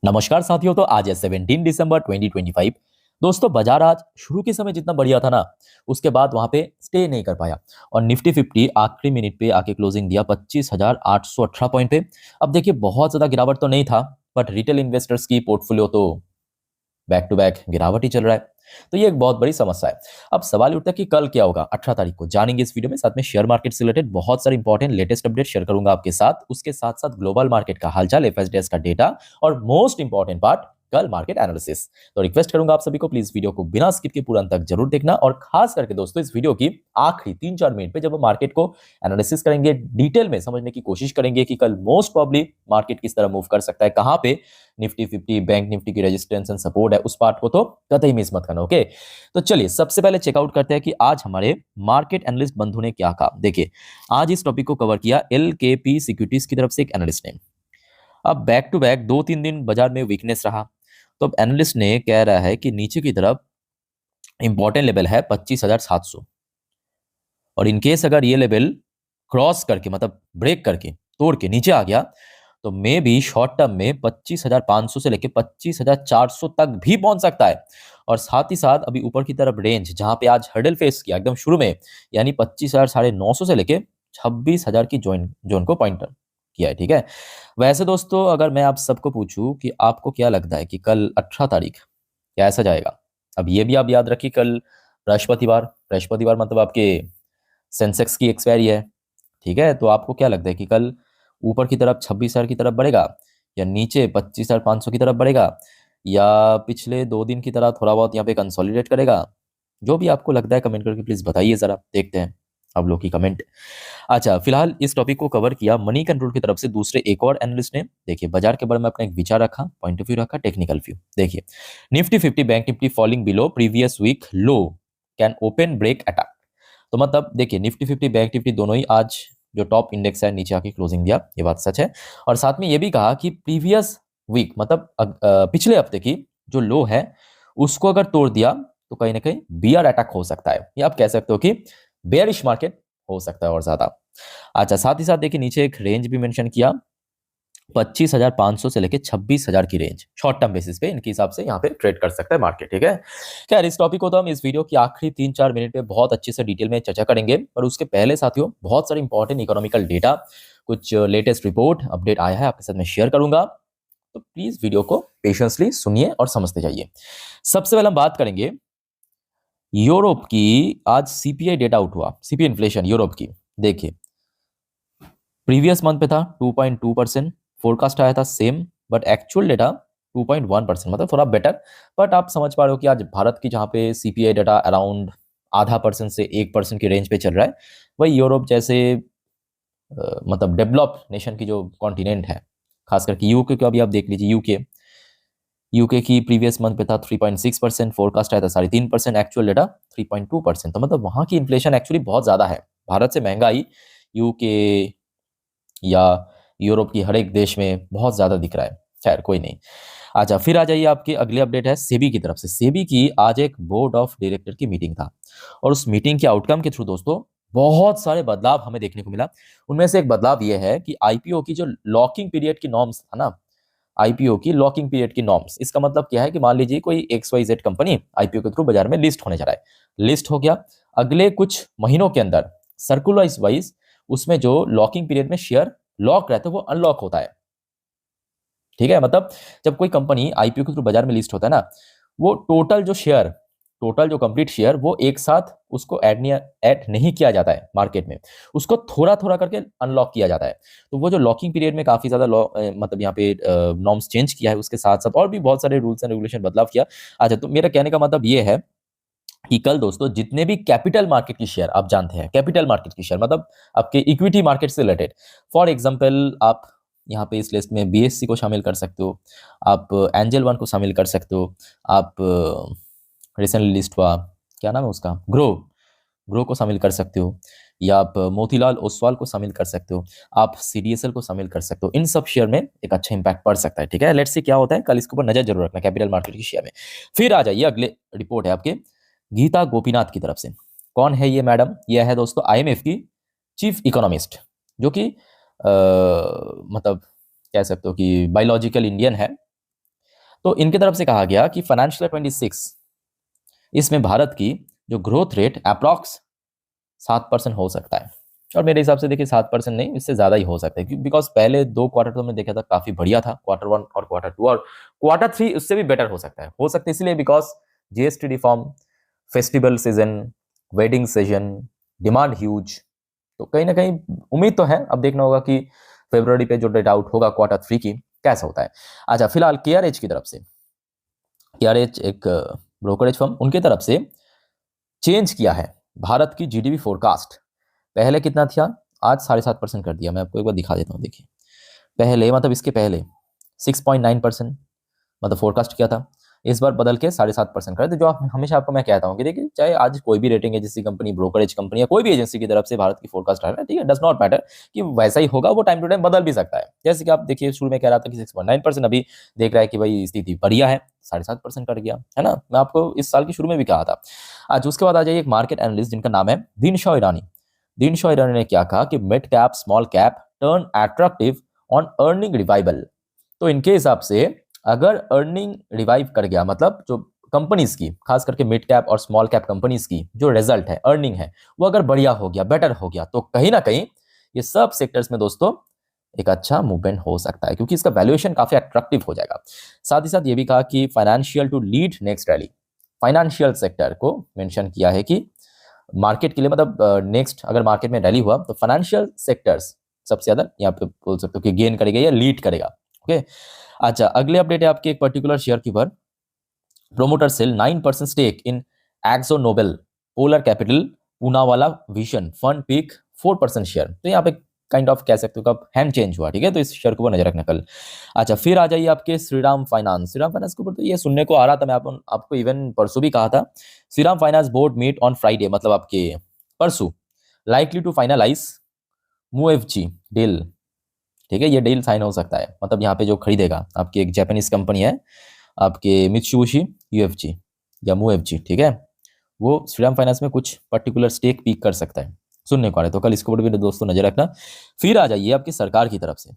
नमस्कार साथियों। तो आज है 17 दिसंबर 2025। दोस्तों, बाजार आज शुरू के समय जितना बढ़िया था ना, उसके बाद वहां पे स्टे नहीं कर पाया और निफ्टी 50 आखिरी मिनट पे आके क्लोजिंग दिया 25,818 पॉइंट पे। अब देखिए, बहुत ज्यादा गिरावट तो नहीं था, बट रिटेल इन्वेस्टर्स की पोर्टफोलियो तो बैक टू बैक गिरावट ही चल रहा है। तो ये एक बहुत बड़ी समस्या है। अब सवाल उठता है कि कल क्या होगा। 18 तारीख को जानेंगे इस वीडियो में। साथ में शेयर मार्केट से रिलेटेड बहुत सारे इंपॉर्टेंट लेटेस्ट अपडेट शेयर करूंगा आपके साथ। उसके साथ साथ ग्लोबल मार्केट का हालचाल, एफएसडीएस का डेटा और मोस्ट इंपॉर्टेंट पार्ट, कल मार्केट एनालिसिस। तो रिक्वेस्ट करूंगा आप सभी को, प्लीज वीडियो को बिना स्किप के पूरा अंत तक जरूर देखना। और खास करके दोस्तों, इस वीडियो की आखिरी 3-4 मिनट पे जब हम मार्केट को एनालिसिस करेंगे, डिटेल में समझने की कोशिश करेंगे कि कल मोस्ट प्रॉब्ली मार्केट किस तरह मूव कर सकता है, कहां पे निफ्टी 50 बैंक निफ्टी की रेजिस्टेंस एंड सपोर्ट है, उस पार्ट को तो कतई मिस मत करना। ओके, तो चलिए सबसे पहले चेकआउट करते हैं कि आज हमारे मार्केट एनालिस्ट बंधु ने क्या कहा। देखिए, आज इस टॉपिक को कवर किया एलकेपी सिक्योरिटीज की तरफ से एक एनालिस्ट ने। अब बैक टू बैक 2-3 दिन बाजार में वीकनेस रहा, तो अब एनालिस्ट ने कह रहा है कि नीचे की तरफ इंपॉर्टेंट लेवल है 25,700, और इनकेस अगर ये लेवल क्रॉस करके, मतलब ब्रेक करके, तोड़ के नीचे आ गया, तो मे भी शॉर्ट टर्म में 25,500 से लेके 25,400 तक भी पहुंच सकता है। और साथ ही साथ अभी ऊपर की तरफ रेंज जहां पे आज हर्डल फेस किया एकदम शुरू में, यानी 25,950 से लेके 26,000 की जोन जोन को पॉइंट किया है। ठीक है। वैसे दोस्तों, अगर मैं आप सबको पूछूं कि आपको क्या लगता है कि कल 18 तारीख कैसा जाएगा। अब ये भी आप याद रखिए, कल बृहस्पतिवार, बृहस्पतिवार मतलब आपके सेंसेक्स की एक्सपायरी है। ठीक है। तो आपको क्या लगता है कि कल ऊपर की तरफ 26,000 की तरफ बढ़ेगा, या नीचे 25,500 की तरफ बढ़ेगा, या पिछले 2 दिन की तरह थोड़ा बहुत यहाँ पे कंसोलिडेट करेगा। जो भी आपको लगता है कमेंट करके प्लीज बताइए, जरा देखते हैं आप लोग की कमेंट। अच्छा, फिलहाल इस टॉपिक को कवर किया मनी कंट्रोल की तरफ से दूसरे एक और एनालिस्ट ने। देखिए, बाजार के बारे में अपना एक विचार रखा, पॉइंट ऑफ व्यू रखा, टेक्निकल व्यू। देखिए, Nifty 50 bank Nifty falling below previous week low can open break attack. तो मतलब देखिए, निफ्टी 50 बैंक निफ्टी दोनों ही आज जो टॉप इंडेक्स है नीचे आके क्लोजिंग दिया, ये बात सच है। और साथ में ये भी कहा कि प्रीवियस वीक मतलब पिछले हफ्ते की जो लो है, उसको अगर तोड़ दिया तो कहीं ना कहीं बियर अटैक हो सकता है, या आप कह सकते हो कि बेयरिश मार्केट हो सकता है और ज्यादा। अच्छा, साथ ही साथ देखिए, नीचे एक रेंज भी मेंशन किया, 25,500 से लेके 26,000 की रेंज शॉर्ट टर्म बेसिस पे इनके हिसाब से यहाँ पे ट्रेड कर सकता है मार्केट। ठीक है। खैर, इस टॉपिक को तो हम इस वीडियो की आखिरी 3-4 मिनट पे बहुत अच्छे से डिटेल में चर्चा करेंगे, पर उसके पहले साथियों, बहुत सारे इंपॉर्टेंट इकोनॉमिकल डेटा, कुछ लेटेस्ट रिपोर्ट अपडेट आया है, आपके साथ में शेयर करूंगा। तो प्लीज वीडियो को पेशेंसली सुनिए और समझते जाइए। सबसे पहले हम बात करेंगे यूरोप की। आज सीपीआई डेटा आउट हुआ, सीपीआई इन्फ्लेशन यूरोप की। देखिए, प्रीवियस मंथ पे था 2.2%, फोरकास्ट आया था सेम, बट एक्चुअल डेटा 2.1%, मतलब थोड़ा बेटर। बट आप समझ पा रहे हो कि आज भारत की जहाँ पे सीपीआई डेटा अराउंड आधा परसेंट से 1% की रेंज पे चल रहा है, वही यूरोप जैसे मतलब डेवलप्ड नेशन की जो कॉन्टिनेंट है, खास करके यूके को अभी आप देख लीजिए। यूके यूके की प्रीवियस मंथ पे था 3.6%, फोरकास्ट आया था 3.5%, एक्चुअल डेटा 3.2%। तो मतलब वहाँ की इन्फ्लेशन एक्चुअली बहुत ज़्यादा है। भारत से महंगाई यूके या यूरोप की हर एक देश में बहुत ज्यादा दिख रहा है। खैर, कोई नहीं। अच्छा, फिर आ जाइए, आपके अगले अपडेट है सेबी की तरफ से। सेबी की आज एक बोर्ड ऑफ डायरेक्टर की मीटिंग था, और उस मीटिंग के आउटकम के थ्रू दोस्तों बहुत सारे बदलाव हमें देखने को मिला। उनमें से एक बदलाव यह है कि आईपीओ की जो लॉकिंग पीरियड की नॉर्म्स था ना, आईपीओ की लॉकिंग पीरियड की नॉर्म्स, इसका मतलब क्या है कि मान लीजिए कोई XYZ कंपनी आईपीओ के थ्रू बाजार में लिस्ट होने जा रहा है, लिस्ट हो गया, अगले कुछ महीनों के अंदर सर्कुलर वाइज उसमें जो लॉकिंग पीरियड में शेयर लॉक रहता है वो अनलॉक होता है। ठीक है। मतलब जब कोई कंपनी आईपीओ के थ्रू बाजार में लिस्ट होता है ना, वो टोटल जो शेयर, टोटल जो कंप्लीट शेयर, वो एक साथ उसको ऐड नहीं किया जाता है मार्केट में, उसको थोड़ा थोड़ा करके अनलॉक किया जाता है। तो वो जो लॉकिंग पीरियड में काफी ज्यादा मतलब यहाँ पे नॉर्म्स चेंज किया है, उसके साथ साथ और भी बहुत सारे रूल्स एंड रेगुलेशन बदलाव किया। अच्छा, तो मेरा कहने का मतलब ये है कि कल दोस्तों जितने भी कैपिटल मार्केट की शेयर, आप जानते हैं कैपिटल मार्केट की शेयर मतलब आपके इक्विटी मार्केट से रिलेटेड, फॉर एग्जांपल आप यहाँ पे इस लिस्ट में बीएससी को शामिल कर सकते हो, आप एंजल वन को शामिल कर सकते हो, आप रिसेंटली लिस्ट हुआ, क्या नाम है उसका, ग्रो, ग्रो को शामिल कर सकते हो, या आप मोतीलाल ओसवाल को शामिल कर सकते हो, आप सीडीएसएल को शामिल कर सकते हो। इन सब शेयर में एक अच्छा इंपैक्ट पड़ सकता है। ठीक है। लेट्स सी क्या होता है कल, इसके ऊपर नजर जरूर रखना कैपिटल मार्केट की शेयर में। फिर आ जाइए, अगले रिपोर्ट है आपके गीता गोपीनाथ की तरफ से। कौन है ये मैडम? यह है दोस्तों आईएमएफ की चीफ इकोनॉमिस्ट, जो कि मतलब कह सकते हो कि बायोलॉजिकल इंडियन है, तो इनकी तरफ से कहा गया कि फाइनेंशियल 26 इसमें भारत की जो ग्रोथ रेट अप्रॉक्स 7% हो सकता है। और मेरे हिसाब से देखिए 7% नहीं, इससे ज़्यादा ही हो सकता है, क्योंकि बिकॉज पहले 2 क्वार्टर तो मैंने देखा था काफ़ी बढ़िया था, Q1 और Q2, और Q3 उससे भी बेटर हो सकता है इसलिए because GST reform, festival season, wedding season, demand huge. तो कहीं ना कहीं उम्मीद तो है, अब देखना होगा कि फरवरी पे जो डेट आउट होगा Q3 की कैसा होता है। अच्छा, फिलहाल केआरएच की तरफ से, केआरएच एक ब्रोकरेज फर्म, उनकी तरफ से चेंज किया है भारत की जीडीपी फोरकास्ट। पहले कितना था, आज 7.5% कर दिया। मैं आपको एक बार दिखा देता हूँ, देखिए पहले मतलब इसके पहले 6.9% मतलब फोरकास्ट किया था, इस बार बदल के 7.5% कर दे। जो हमेशा आपको मैं कहता हूँ कि देखिए चाहे आज कोई भी rating agency company, brokerage company या कोई भी एजेंसी की तरफ से भारत की फोरकास्ट आ रहा है, ठीक है, डज नॉट मैटर कि वैसा ही होगा, वो टाइम टू टाइम बदल भी सकता है। जैसे कि आप देखिए शुरू में कह रहा था कि 6.9%, अभी देख रहा है कि भाई स्थिति बढ़िया है, 7.5% कर गया है ना। मैं आपको इस साल की शुरू में भी कहा था। आज उसके बाद आ जाइए एक मार्केट एनालिस्ट जिनका नाम है दिनशॉ ईरानी। दिनशॉ ईरानी ने क्या कहा कि mid cap small cap turn attractive on earning revival. तो इनके हिसाब से अगर अर्निंग रिवाइव कर गया, मतलब जो कंपनीज की, खास करके मिड कैप और स्मॉल कैप कंपनीज की जो रिजल्ट है, अर्निंग है, वो अगर बढ़िया हो गया, बेटर हो गया, तो कहीं ना कहीं ये सब सेक्टर्स में दोस्तों एक अच्छा मूवमेंट हो सकता है, क्योंकि इसका वैल्यूएशन काफी अट्रैक्टिव हो जाएगा। साथ ही साथ ये भी कहा कि financial to lead next rally, financial sector को मेंशन किया है कि मार्केट के लिए, मतलब नेक्स्ट अगर मार्केट में रैली हुआ तो फाइनेंशियल सेक्टर्स सबसे ज्यादा यहाँ पे बोल सकते हो कि गेन करेगा या लीड करेगा। ओके, अच्छा अगले अपडेट है आपके एक पर्टिकुलर शेयर के ऊपर। Promoter sell 9% stake in Akzo Nobel Polar Capital Poonawalla vision fund pick 4% share. तो यहाँ पे काइंड ऑफ कह सकते हो कब हैंड चेंज हुआ, ठीक है, तो इस शेयर के ऊपर नजर रखना कल। अच्छा, फिर आ जाइए आपके श्रीराम फाइनेंस। श्रीराम फाइनेंस के ऊपर तो ये सुनने को आ रहा था, मैं आपको इवन परसों भी कहा था। Shriram Finance board meet on Friday, मतलब आपके परसों, likely to finalise MUFG deal. ठीक है, ये डील साइन हो सकता है, मतलब यहाँ पे जो खरीदेगा आपकी एक जापानीज कंपनी है आपके मित्सुबिशी यूएफजी या मूएफजी, ठीक है, वो श्रीराम फाइनेंस में कुछ पर्टिकुलर स्टेक पीक कर सकता है, सुनने को आ रहा है। तो कल इसके ऊपर भी दोस्तों नजर रखना। फिर आ जाइए आपकी सरकार की तरफ से,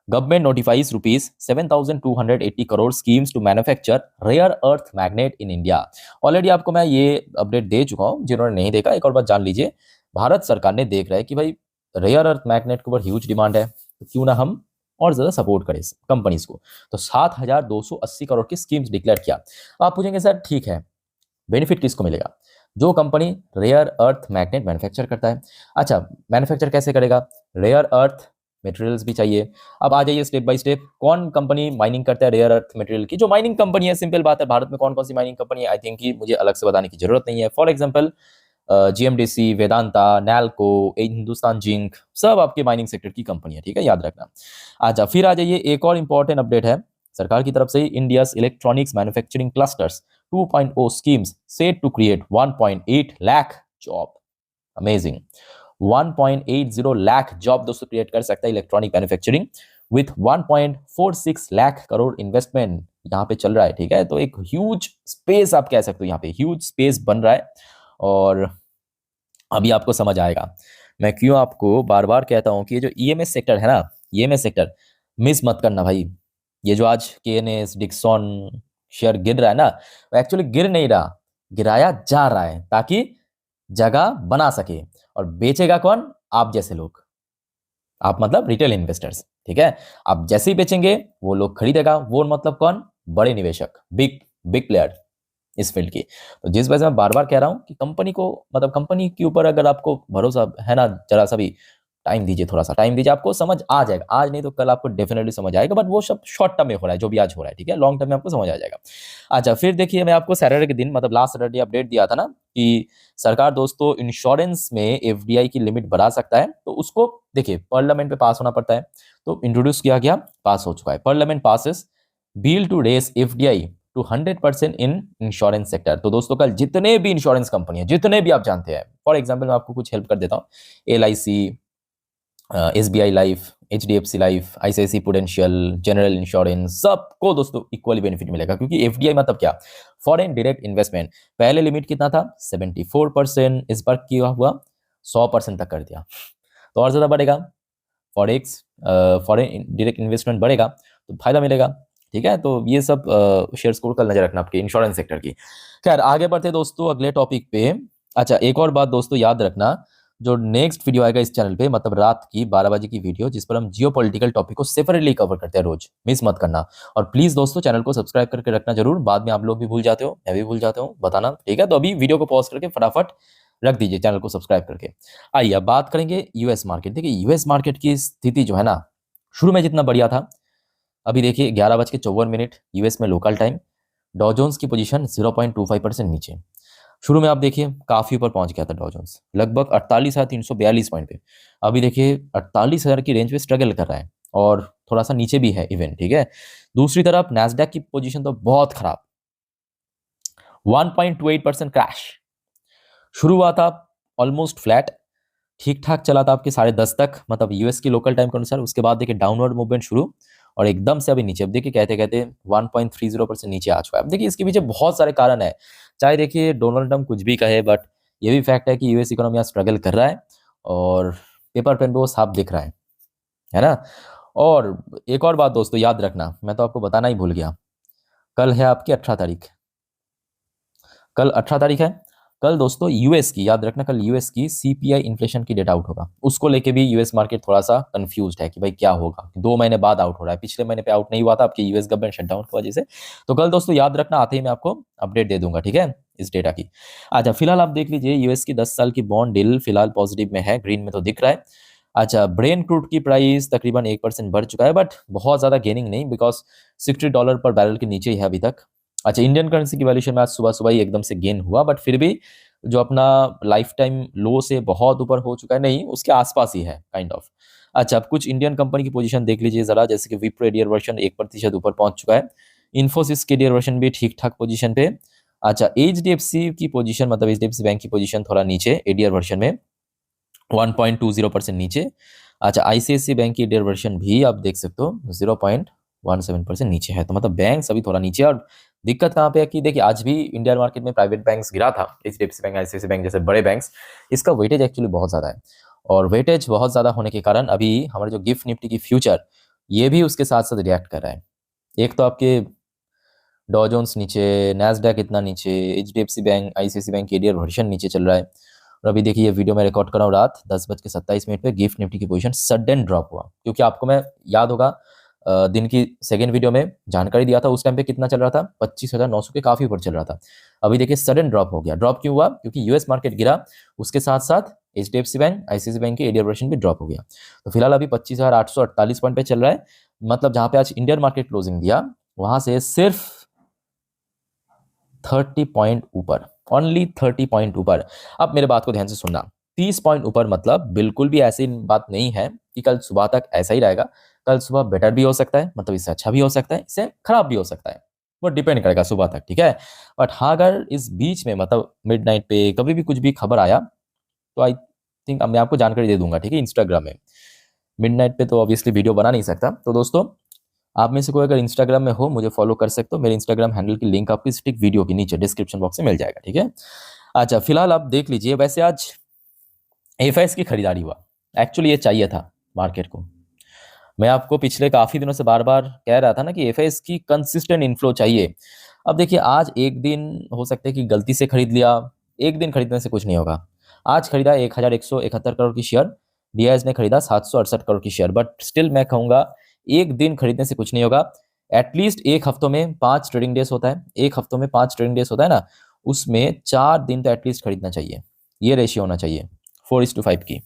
government notifies ₹7,280 crore schemes to manufacture rare earth magnet in India. Already आपको मैं ये अपडेट दे चुका हूँ, जिन्होंने नहीं देखा एक और बात जान लीजिए। भारत सरकार ने देख रहा है कि भाई रेयर अर्थ मैग्नेट के ऊपर ह्यूज डिमांड है, तो क्यों ना हम और ज्यादा सपोर्ट करें कंपनीज को। तो 7,280 करोड़ की स्कीम्स डिक्लेयर किया। आप पूछेंगे सर ठीक है, बेनिफिट किसको मिलेगा? जो company rare earth magnet manufacture करता है। अच्छा, मैन्युफैक्चर कैसे करेगा? रेयर अर्थ मटेरियल्स भी चाहिए। अब आ जाइए स्टेप बाय स्टेप, कौन कंपनी माइनिंग करता है रेयर अर्थ मटेरियल की? जो माइनिंग कंपनी है, सिंपल बात है, भारत में कौन कौन सी माइनिंग कंपनी है, आई थिंक कि मुझे अलग से बताने की जरूरत नहीं है। For example GMDC, Vedanta, NALCO, Hindustan zinc, सब आपके माइनिंग सेक्टर की कंपनी है, ठीक है, याद रखना। अच्छा, फिर आ जाइए एक और इंपॉर्टेंट अपडेट है सरकार की तरफ से, India's electronics manufacturing clusters 2.0 schemes said to create 1.8 lakh job। Amazing, 1.80 lakh job दोस्तों क्रिएट कर सकता है electronic manufacturing with 1.46 lakh crore investment यहाँ पे चल रहा है, ठीक है। तो एक ह्यूज स्पेस आप कह सकते हो, यहाँ पे ह्यूज स्पेस बन रहा है। और अभी आपको समझ आएगा मैं क्यों आपको बार बार कहता हूँ कि ये जो ईएमएस सेक्टर है ना, ईएमएस सेक्टर मिस मत करना भाई। ये जो आज केएनएस, डिक्सन शेयर गिर रहा है ना, वो एक्चुअली गिर नहीं रहा, गिराया जा रहा है ताकि जगह बना सके। और बेचेगा कौन? आप जैसे लोग, आप मतलब रिटेल इन्वेस्टर्स, ठीक है। आप जैसे ही बेचेंगे वो लोग खरीदेगा, वो मतलब कौन? बड़े निवेशक, बिग बिग प्लेयर इस फील्ड की। तो जिस वजह से मैं बार बार कह रहा हूं कि कंपनी को, मतलब कंपनी के ऊपर अगर आपको भरोसा है ना, जरा सा भी टाइम दीजिए, थोड़ा सा टाइम दीजिए, आपको समझ आ जाएगा। आज नहीं तो कल आपको डेफिनेटली समझ आएगा, बट वो सब शॉर्ट टर्म में हो रहा है, जो भी आज हो रहा है, ठीक है, लॉन्ग टर्म में आपको समझ आ जाएगा। अच्छा, फिर देखिए मैं आपको सैटरडे के दिन, मतलब लास्ट सैटरडे अपडेट दिया था ना कि सरकार दोस्तों इंश्योरेंस में एफडीआई की लिमिट बढ़ा सकता है। तो उसको देखिए पार्लियामेंट में पास होना पड़ता है, तो इंट्रोड्यूस किया गया, पास हो चुका है। Parliament passes bill to raise FDI to 100% in insurance sector. तो दोस्तों कल जितने भी इंश्योरेंस कंपनी है, जितने भी आप जानते हैं, फॉर एग्जाम्पल मैं आपको कुछ हेल्प कर देता हूँ, LIC, SBI life, HDFC life, ICICI prudential, general insurance, सबको दोस्तों इक्वली बेनिफिट मिलेगा। क्योंकि एफडीआई मतलब क्या? Foreign direct investment. पहले लिमिट कितना था? 74%, इस बार क्या हुआ? 100% तक कर दिया। तो और ज्यादा बढ़ेगा, फॉरेक्स फॉरेन डायरेक्ट इन्वेस्टमेंट बढ़ेगा तो फायदा मिलेगा। ठीक है, तो ये सब शेयर्स को कल नजर रखना आपके इंश्योरेंस सेक्टर की। खैर आगे बढ़ते दोस्तों अगले टॉपिक पे। अच्छा एक और बात दोस्तों याद रखना, जो नेक्स्ट वीडियो आएगा इस चैनल पे, मतलब रात की 12 बजे की वीडियो, जिस पर हम जियो पॉलिटिकल टॉपिक को सेपरेटली कवर करते हैं रोज, मिस मत करना। और प्लीज दोस्तों चैनल को सब्सक्राइब करके रखना जरूर, बाद में आप लोग भी भूल जाते हो, मैं भी भूल जाता हूँ बताना, ठीक है। तो अभी वीडियो को पॉज करके फटाफट रख दीजिए चैनल को सब्सक्राइब करके। आइए अब बात करेंगे यूएस मार्केट। देखिए यूएस मार्केट की स्थिति जो है ना, शुरू में जितना बढ़िया था, अभी देखिए 11:54 यूएस में लोकल टाइम, डॉ जोन्स की पोजीशन 0.25% नीचे। शुरू में आप देखिए काफी ऊपर पहुंच गया था डॉ जोन्स, लगभग 48,342 पॉइंट पे। अभी देखिए 48,000 की रेंज पे स्ट्रगल कर रहा है और थोड़ा सा नीचे भी है इवन, ठीक है। दूसरी तरफ नैस्डैक की पोजीशन तो बहुत खराब, 1.28% क्रैश। शुरू हुआ था ऑलमोस्ट फ्लैट, ठीक ठाक चला था आपके 10:30 तक, मतलब यूएस की लोकल टाइम के अनुसार। उसके बाद देखिए डाउनवर्ड मूवमेंट शुरू और एकदम से अभी नीचे। अब देखिए कहते कहते 1.30% नीचे आ चुका है। अब देखिए इसके पीछे बहुत सारे कारण है, चाहे देखिए डोनाल्ड ट्रम्प कुछ भी कहे, बट ये भी फैक्ट है कि यूएस इकोनॉमी स्ट्रगल कर रहा है और पेपर पेन पे वो साफ दिख रहा है ना। और एक और बात दोस्तों याद रखना, मैं तो आपको बताना ही भूल गया, कल है आपकी 18 तारीख, कल 18 तारीख है। कल दोस्तों यूएस की, याद रखना, कल यूएस की सीपीआई इन्फ्लेशन की डेटा आउट होगा। उसको लेके भी यूएस मार्केट थोड़ा सा कंफ्यूज्ड है कि भाई क्या होगा, 2 महीने बाद आउट हो रहा है, पिछले महीने पे आउट नहीं हुआ था आपकी यूएस गवर्नमेंट शटडाउन की वजह से। तो कल दोस्तों याद रखना, आते ही मैं आपको अपडेट दे दूंगा, ठीक है, इस डेटा की। अच्छा फिलहाल आप देख लीजिए यूएस की 10 साल की बॉन्ड डील फिलहाल पॉजिटिव में है, ग्रीन में तो दिख रहा है। अच्छा ब्रेन क्रूड की प्राइस तकरीबन 1% बढ़ चुका है, बट बहुत ज्यादा गेनिंग नहीं, बिकॉज $60 पर बैरल के नीचे ही है अभी तक। अच्छा इंडियन करेंसी की वैल्यूएशन में आज सुबह सुबह ही एकदम से गेन हुआ, बट फिर भी जो अपना लाइफ टाइम लो से बहुत ऊपर हो चुका है, नहीं उसके आसपास ही है काइंड ऑफ। अच्छा अब कुछ इंडियन कंपनी की पोजीशन देख लीजिए जरा, जैसे कि विप्रो एडियर वर्शन 1% ऊपर पहुंच चुका है, इन्फोसिस के एडियर वर्शन भी ठीक ठाक पोजीशन पे। अच्छा एचडीएफसी की पोजीशन, मतलब एचडीएफसी बैंक की पोजीशन थोड़ा नीचे एडियर वर्शन में, 1.20% नीचे। अच्छा आईसीआईसी बैंक की एडियर वर्शन भी आप देख सकते हो 0.17% नीचे है, तो मतलब बैंक अभी थोड़ा नीचे। और दिक्कत कहाँ पे है कि देखिए आज भी इंडियन मार्केट में प्राइवेट बैंक्स गिरा था, एचडीएफसी बैंक, आईसीआईसी बैंक जैसे बड़े बैंक्स, इसका वेटेज एक्चुअली बहुत ज़्यादा है। और वेटेज बहुत ज़्यादा होने के कारण अभी हमारे जो गिफ्ट निफ्टी की फ्यूचर, ये भी उसके साथ साथ रिएक्ट कर रहा है। एक तो आपके डॉ जोन्स नीचे, नैस्डैक इतना नीचे, एचडीएफसी बैंक, आईसीआईसी बैंक की एडियर वर्शन नीचे चल रहा है। और अभी देखिए ये वीडियो मैं रिकॉर्ड कर रहा हूँ रात 10:27 पे, गिफ्ट निफ्टी की पोजीशन सडन ड्रॉप हुआ, क्योंकि आपको मैं याद होगा दिन की सेकेंड वीडियो में जानकारी दिया था, उस टाइम पे कितना चल रहा था, 25,900 के काफी ऊपर चल रहा था। अभी देखिए सडन ड्रॉप हो गया। ड्रॉप क्यों हुआ? क्योंकि यूएस मार्केट गिरा, उसके साथ साथ एचडीएफसी बैंक, आईसीआईसी बैंक की एडियर वर्शन भी ड्रॉप हो गया। तो फिलहाल अभी 25,848 पॉइंट पे चल रहा है, मतलब जहां पे आज इंडियन मार्केट क्लोजिंग दिया वहां से सिर्फ 30 पॉइंट ऊपर, ओनली 30 पॉइंट ऊपर। अब मेरे बात को ध्यान से सुनना, 30 पॉइंट ऊपर मतलब बिल्कुल भी ऐसी बात नहीं है कि कल सुबह तक ऐसा ही रहेगा। कल सुबह बेटर भी हो सकता है, मतलब इससे अच्छा भी हो सकता है, इससे खराब भी हो सकता है, वो डिपेंड करेगा सुबह तक, ठीक है। बट हाँ अगर इस बीच में मतलब मिडनाइट पे कभी भी कुछ भी खबर आया तो आई थिंक मैं आपको जानकारी दे दूंगा, ठीक है, इंस्टाग्राम में। मिडनाइट पे तो ऑब्वियसली वीडियो बना नहीं सकता, तो दोस्तों आप में से कोई अगर इंस्टाग्राम में हो मुझे फॉलो कर सकते हो, मेरे इंस्टाग्राम हैंडल की लिंक आपको इस वीडियो के नीचे डिस्क्रिप्शन बॉक्स में मिल जाएगा, ठीक है। अच्छा फिलहाल आप देख लीजिए, वैसे आज एफआईएस की खरीदारी हुआ, एक्चुअली ये चाहिए था मार्केट को। मैं आपको पिछले काफी दिनों से बार बार कह रहा था ना कि एफआईएस की कंसिस्टेंट इनफ्लो चाहिए। अब देखिए आज एक दिन हो सकता है कि गलती से खरीद लिया, एक दिन खरीदने से कुछ नहीं होगा। आज खरीदा 1,171 करोड़ की शेयर, डीआईएस ने खरीदा 768 करोड़ की शेयर, बट स्टिल मैं कहूंगा एक दिन खरीदने से कुछ नहीं होगा। एटलीस्ट एक हफ्तों में 5 ट्रेडिंग डेज होता है, एक हफ्तों में 5 ट्रेडिंग डेज होता है ना, उसमें 4 दिन तो एटलीस्ट खरीदना चाहिए। ये रेशियो होना चाहिए 4:5 की,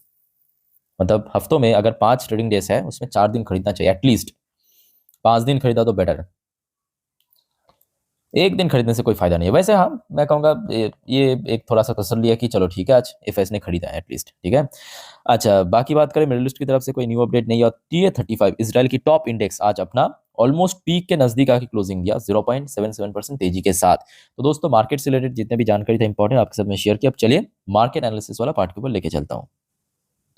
मतलब हफ्तों में अगर 5 ट्रेडिंग डेज है उसमें 4 दिन खरीदना चाहिए एटलीस्ट। 5 दिन खरीदा तो बेटर है, एक दिन खरीदने से कोई फायदा नहीं है। वैसे हाँ मैं कहूँगा ये एक थोड़ा सा तसल्ली है कि चलो ठीक है आज एफएस ने खरीदा है एटलीस्ट, ठीक है। अच्छा बाकी बात करें मिडिल ईस्ट की तरफ से कोई न्यू अपडेट नहीं है। और TA35 इसराइल की टॉप इंडेक्स आज अपना ऑलमोस्ट पीक के नजदीक आके क्लोजिंग दिया 0.77% तेजी के साथ। तो दोस्तों मार्केट से रिलेटेड जितने भी जानकारी था इंपॉर्टेंट आपके साथ में शेयर किया। अब चलिए मार्केट एनालिसिस वाला पार्ट के ऊपर लेके चलता हूँ।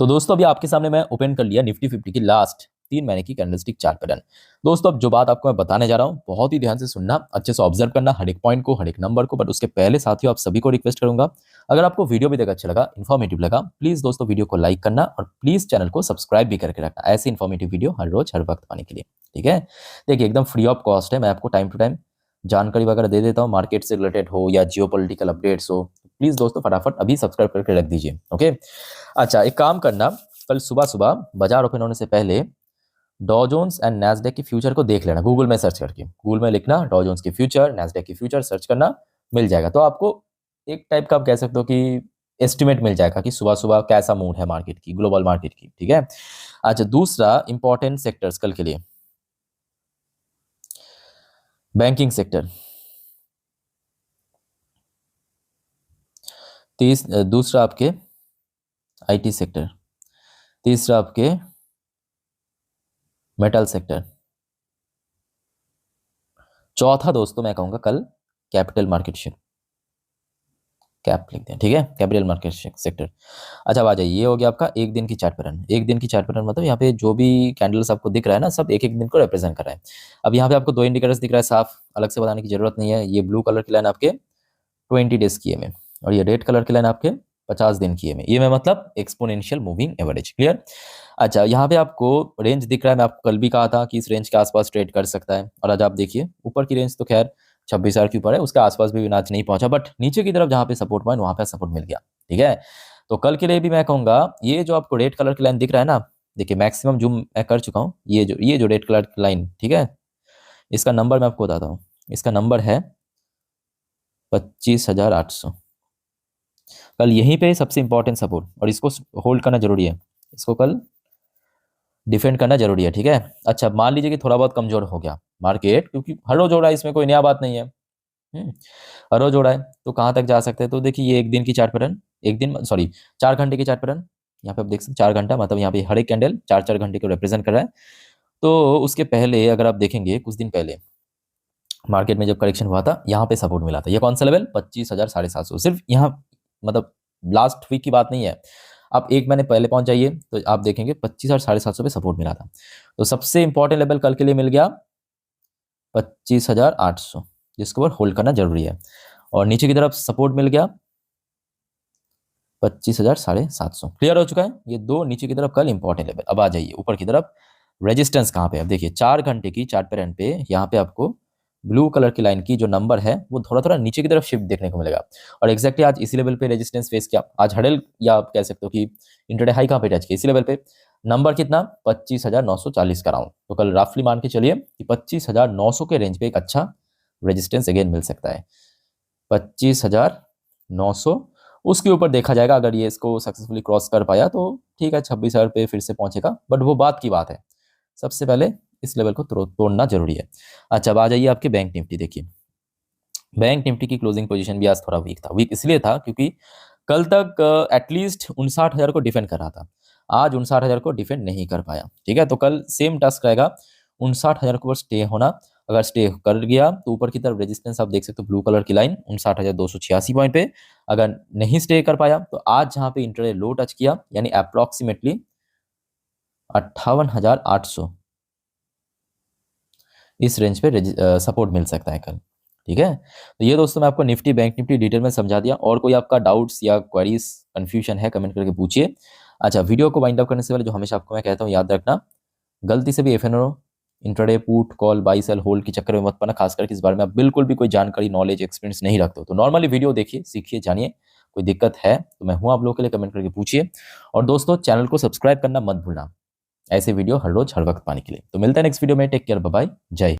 तो दोस्तों अभी आपके सामने मैं ओपन कर लिया निफ्टी 50 की लास्ट 3 महीने की कैंडलस्टिक चार्ट पैटर्न। दोस्तों अब जो बात आपको मैं बताने जा रहा हूं बहुत ही ध्यान से सुनना, अच्छे से ऑब्जर्व करना हर एक पॉइंट को, हर एक नंबर को। बट उसके पहले साथियों आप सभी को रिक्वेस्ट करूंगा, अगर आपको वीडियो भी देखा अच्छा लगा, इन्फॉर्मेटिव लगा, प्लीज दोस्तों वीडियो को लाइक करना और प्लीज चैनल को सब्सक्राइब भी करके रखना, ऐसे इन्फॉर्मेटिव वीडियो हर रोज हर वक्त पाने के लिए। ठीक है। देखिए एकदम फ्री ऑफ कॉस्ट है, मैं आपको टाइम टू टाइम जानकारी वगैरह दे देता हूँ, मार्केट से रिलेटेड हो या जियोपॉलिटिकल अपडेट्स हो। प्लीज़ दोस्तों फटाफट अभी सब्सक्राइब करके रख दीजिए। ओके, अच्छा एक काम करना, कल सुबह सुबह बाजार ओपन होने से पहले डॉ जोन्स एंड नैस्डैक की फ्यूचर को देख लेना, गूगल में सर्च करके, गूगल में लिखना डॉ जोन्स की फ्यूचर, नैस्डैक की फ्यूचर सर्च करना, मिल जाएगा। तो आपको एक टाइप का आप कह सकते हो कि एस्टिमेट मिल जाएगा कि सुबह सुबह कैसा मूड है मार्केट की, ग्लोबल मार्केट की, ठीक है। अच्छा दूसरा इंपॉर्टेंट सेक्टर्स कल के लिए, बैंकिंग सेक्टर, दूसरा आपके आईटी सेक्टर, तीसरा आपके मेटल सेक्टर, चौथा दोस्तों मैं कहूंगा कल कैपिटल मार्केट शेयर, कैप लिखते हैं, ठीक है, कैपिटल मार्केट सेक्टर। अच्छा अब आ जाइए, ये हो गया आपका एक दिन की चार्ट पैटर्न। एक दिन की चार्ट पैटर्न मतलब यहाँ पे जो भी कैंडल्स आपको दिख रहा है ना, सब एक एक दिन को रिप्रेजेंट कर रहा है। अब यहाँ पे आपको दो इंडिकेटर्स दिख रहा है साफ, अलग से बताने की जरूरत नहीं है। ये ब्लू कलर की लाइन आपके 20 डेज की EMA और ये रेड कलर की लाइन आपके 50 दिन की EMA। EMA मतलब एक्सपोनेंशियल मूविंग एवरेज, क्लियर। अच्छा यहाँ पे आपको रेंज दिख रहा है, मैं आपको कल भी कहा था कि इस रेंज के आसपास ट्रेड कर सकता है, और आज आप देखिए ऊपर की रेंज तो खैर 26,000 के ऊपर है, उसके आसपास भी आज नहीं पहुंचा, बट नीचे की तरफ जहाँ पे सपोर्ट पॉइंट वहां पे सपोर्ट मिल गया, ठीक है। तो कल के लिए भी मैं कहूंगा ये जो आपको रेड कलर की लाइन दिख रहा है ना, देखिए मैक्सिमम जूम मैं कर चुका हूँ, ये जो रेड कलर की लाइन, ठीक है, इसका नंबर मैं आपको बताता हूँ, इसका नंबर है 25,800। कल यहीं पे सबसे इंपॉर्टेंट सपोर्ट, और इसको होल्ड करना जरूरी है, इसको कल डिफेंड करना जरूरी है, ठीक है। अच्छा मान लीजिए कि थोड़ा बहुत कमजोर हो गया मार्केट, क्योंकि हर रोज हो रहा है, इसमें कोई नया बात नहीं है, हर रोज हो रहा है, तो कहाँ तक जा सकते हैं। तो देखिए ये एक दिन की चार्ट पैटर्न, एक दिन सॉरी 4 घंटे की चार्ट पैटर्न, यहाँ पे आप देख सकते हैं 4 घंटा, मतलब यहाँ पे हर एक कैंडल 4 4 घंटे को रिप्रेजेंट कर रहा है। तो उसके पहले अगर आप देखेंगे कुछ दिन पहले मार्केट में जब करेक्शन हुआ था, यहाँ पे सपोर्ट मिला था, ये कौन सा लेवल 25,750, सिर्फ यहाँ मतलब लास्ट वीक की बात नहीं है, आप एक महीने पहले पहुंच जाइए तो आप देखेंगे 25,750 पे सपोर्ट मिला था। तो सबसे इंपॉर्टेंट लेवल कल के लिए मिल गया 25,800, जिसके ऊपर होल्ड करना जरूरी है, और नीचे की तरफ सपोर्ट मिल गया 25,750। क्लियर हो चुका है, ये दो नीचे की तरफ कल इंपॉर्टेंट लेवल। अब आ जाइए ऊपर की तरफ, रेजिस्टेंस कहाँ पे, अब देखिए 4 घंटे की चार्ट पैटर्न पे यहाँ पे आपको ब्लू कलर की लाइन की जो नंबर है वो थोड़ा थोड़ा नीचे की तरफ शिफ्ट देखने को मिलेगा, और एक्जैक्टली आज इसी लेवल पे रेजिस्टेंस फेस किया, आज हडल या आप कह सकते हो कि इंटरडे हाई कहाँ पे टच किया, इसी लेवल पे। नंबर कितना 25,940 का राउंड, तो कल रफली मान के चलिए कि 25,900 के रेंज पे एक अच्छा रेजिस्टेंस अगेन मिल सकता है, 25,900। उसके ऊपर देखा जाएगा, अगर ये इसको सक्सेसफुली क्रॉस कर पाया तो ठीक है 26,000 पे फिर से पहुंचेगा, बट वो बात की बात है, सबसे पहले इस लेवल को तोड़ना जरूरी है। अच्छा अब आ जाइए आपके बैंक निफ्टी, देखिए बैंक निफ्टी की क्लोजिंग पोजीशन भी आज थोड़ा वीक था, वीक इसलिए था क्योंकि कल तक एटलीस्ट 59,000 को डिफेंड कर रहा था, आज 59,000 को डिफेंड नहीं कर पाया, ठीक है। तो कल सेम टास्क रहेगा 59,000 के ऊपर स्टे होना, अगर स्टे कर गया तो ऊपर की तरफ रेजिस्टेंस आप देख सकते हो ब्लू कलर की लाइन 59,286 पॉइंट पे, अगर नहीं स्टे कर पाया तो आज जहां पे इंटरडे लो टच किया यानी अप्रोक्सीमेटली 58,800, इस रेंज पे सपोर्ट मिल सकता है कल, ठीक है। तो ये दोस्तों मैं आपको निफ्टी बैंक निफ्टी डिटेल में समझा दिया, और कोई आपका डाउट्स या क्वेरीज कंफ्यूजन है कमेंट करके पूछिए। अच्छा वीडियो को वाइंड अप करने से पहले जो हमेशा आपको मैं कहता हूँ याद रखना, गलती से भी FNO intraday put call buy sell hold के चक्कर में मत पड़ना, खास करके इस बारे में आप बिल्कुल भी कोई जानकारी नॉलेज एक्सपीरियंस नहीं रखते हो तो नॉर्मली वीडियो देखिए, सीखिए, जानिए, कोई दिक्कत है तो मैं हूँ आप लोगों के लिए, कमेंट करके पूछिए। और दोस्तों चैनल को सब्सक्राइब करना मत भूलना, ऐसे वीडियो हर रोज हर वक्त पाने के लिए। तो मिलता है नेक्स्ट वीडियो में, टेक केयर, बाय बाय, जय।